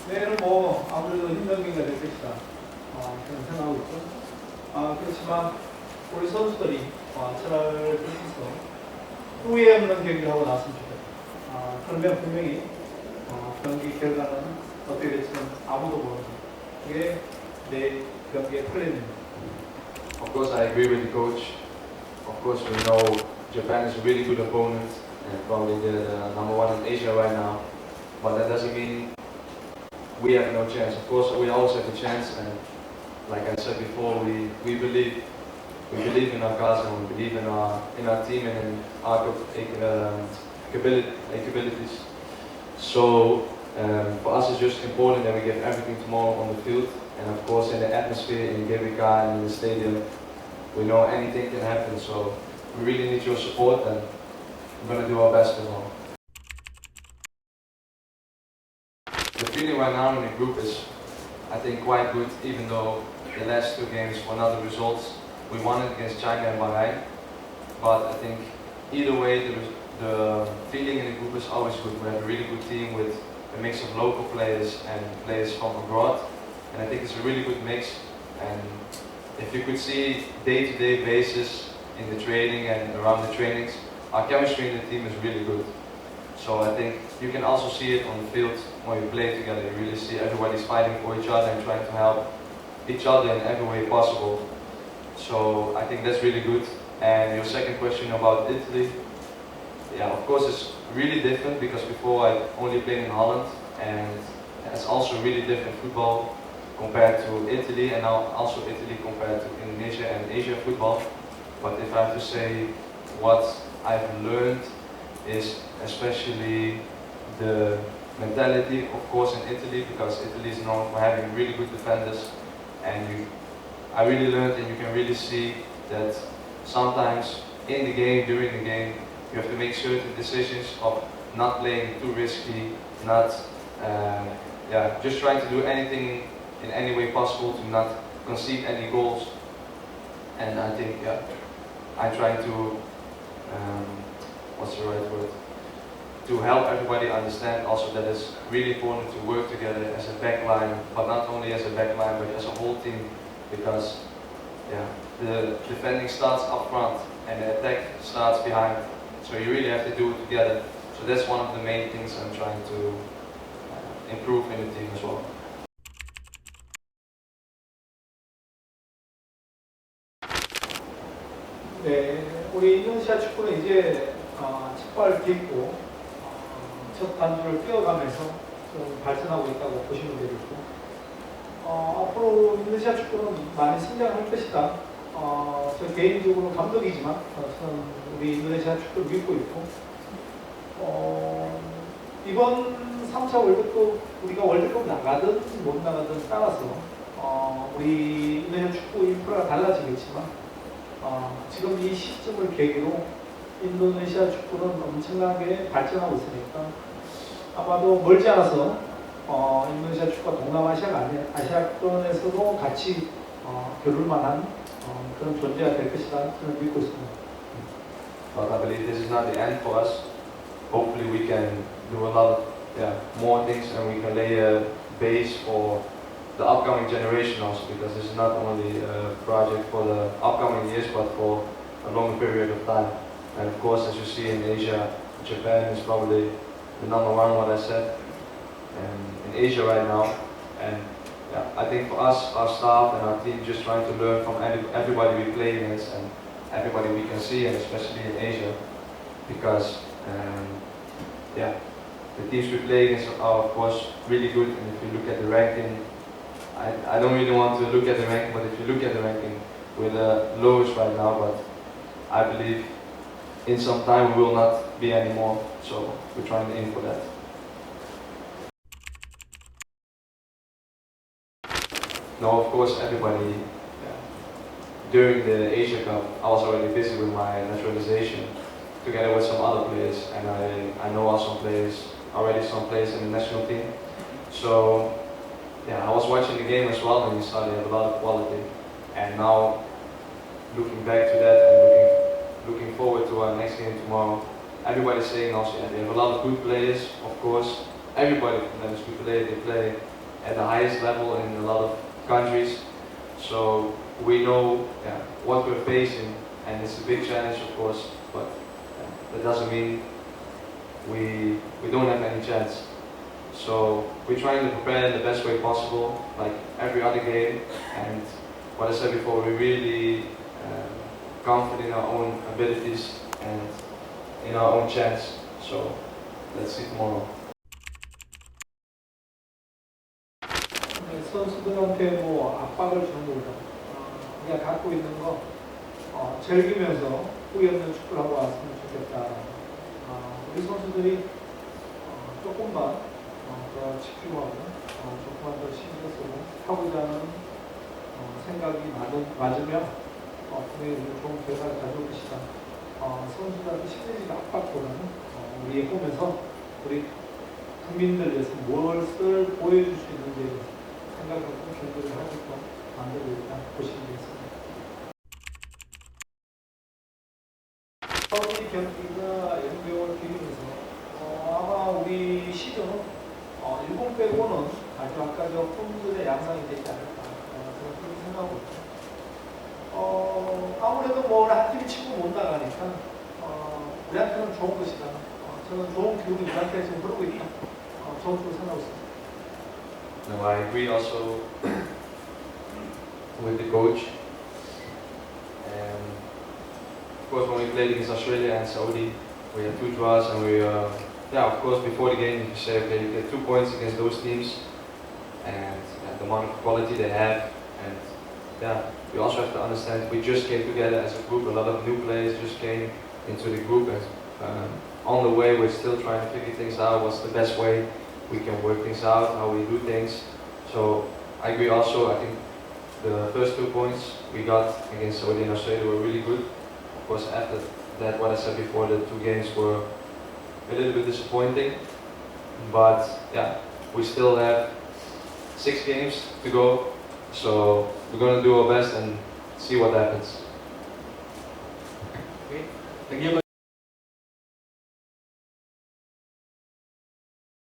내일은 아무래도 힘든 경기가 될 것이다. 저는 생각하고 있고. 그렇지만 우리 선수들이 철학을 들면서 후회 없는 경기를 하고 나왔으면 좋겠다. 그러면 분명히 경기 결과는 어떻게 될지는 아무도 모르는 그게 내일 경기의 플랜입니다. Of course, I agree with the coach. Of course, we know Japan is a really good opponent and probably the number one in Asia right now. But that doesn't mean we have no chance. Of course, we always have a chance, and like I said before, we believe in our guys and we believe in our team and in our capabilities. So for us, it's just important that we give everything tomorrow on the field, and of course, in the atmosphere in GBK and in the stadium, we know anything can happen. So we really need your support, and we're gonna do our best tomorrow. The feeling right now in the group is, I think, quite good, even though the last two games were not the results we won it against China and Bahrain. But I think either way, the feeling in the group is always good. We have a really good team with a mix of local players and players from abroad, and I think it's a really good mix. And if you could see day-to-day basis in the training and around the trainings, our chemistry in the team is really good. So I think you can also see it on the field when you play together. You really see everybody's fighting for each other and trying to help each other in every way possible. So I think that's really good. And your second question about Italy, yeah, of course it's really different because before I only played in Holland, and it's also really different football compared to Italy, and now also Italy compared to Indonesia and Asia football. But if I have to say what I've learned is especially the mentality, of course, in Italy, because Italy is known for having really good defenders, and I really learned, and you can really see that sometimes in the game, during the game, you have to make certain decisions of not playing too risky, not just trying to do anything in any way possible to not concede any goals. And I think I'm trying to what's the right word? To help everybody understand also that it's really important to work together as a back line, but not only as a back line, but as a whole team, because the defending starts up front and the attack starts behind. So you really have to do it together. So that's one of the main things I'm trying to improve in the team as well. 네, 우리 인도네시아 축구는 이제 첫발 딛고 첫 단추를 뛰어가면서 좀 발전하고 있다고 보시면 되겠고, 앞으로 인도네시아 축구는 많이 성장할 것이다. 저 개인적으로 감독이지만 저는 우리 인도네시아 축구를 믿고 있고, 이번 3차 월드컵 우리가 월드컵 나가든 못 나가든 따라서 우리 인도네시아 축구 인프라가 달라지겠지만 지금 이 시점을 계기로 인도네시아 축구는 엄청나게 발전하고 있으니까 아마도 멀지 않아서 인도네시아 축구가 동남아시아가 아니라 아시아권에서도 같이 겨룰 만한 그런 존재가 될 것이다 저는 믿고 있습니다. But I believe this is not the end for us. Hopefully we can do a lot more things, and we can lay a base for the upcoming generation also, because this is not only a project for the upcoming years but for a longer period of time. And of course, as you see in Asia, Japan is probably the number one, what I said, in Asia right now. And I think for us, our staff and our team, just trying to learn from everybody we play against and everybody we can see, and especially in Asia, because the teams we play against are of course really good. And if you look at the ranking, I don't really want to look at the ranking, but if you look at the ranking, we're the lowest right now, but I believe in some time we will not be anymore, so we're trying to aim for that. No, of course everybody, during the Asia Cup, I was already busy with my naturalization, together with some other players, and I know some players in the national team. So I was watching the game as well, and we saw they have a lot of quality. And now, looking back to that and looking forward to our next game tomorrow, everybody's saying also they have a lot of good players, of course. everybody from them is good. They play at the highest level in a lot of countries. So we know what we're facing, and it's a big challenge, of course. But that doesn't mean we don't have any chance. So we're trying to prepare in the best way possible, like every other game. And what I said before, we're really confident in our own abilities and in our own chance. So let's see tomorrow. 선수들한테 뭐 압박을 주는 것보다 우리가 갖고 있는 거 즐기면서 후회 없는 축구를 하고 왔으면 좋겠다. 우리 선수들이 조금만 더 집중하고 조금만 더 신경 쓰고 하고자 하는 생각이 맞으면 분명히 좋은 결과를 가져올 것이다. 선수들한테 심리적 압박보다는 우리 보면서 우리 국민들 위해서 무엇을 보여줄 수 있는지 생각하고 경기를 하게끔 만들고 있다 보시면 되겠습니다. 서울이 경기가 연병을 비비면서 아마 우리 시즌은 일본 빼고는 아주 아까적 홈들의 양상이 되지 않을까 저는 그렇게 생각하고 있고 아무래도 뭐 한 팀이 치고 못 나가니까 우리한테는 좋은 것이다. 저는 좋은 기운이 우리한테 지금 흐르고 있다. 좋은 쪽으로 생각하고 있습니다. No, I agree also with the coach. And of course, when we played against Australia and Saudi, we had 2 draws, and we, of course, before the game, you say, okay, you get 2 points against those teams, and the amount of quality they have, and you also have to understand we just came together as a group. A lot of new players just came into the group, and on the way, we're still trying to figure things out. What's the best way we can work things out, how we do things. So I agree also, I think the first 2 points we got against Saudi and Australia were really good. Of course, after that, what I said before, the 2 games were a little bit disappointing. But we still have 6 games to go. So we're going to do our best and see what happens. Okay. Thank you.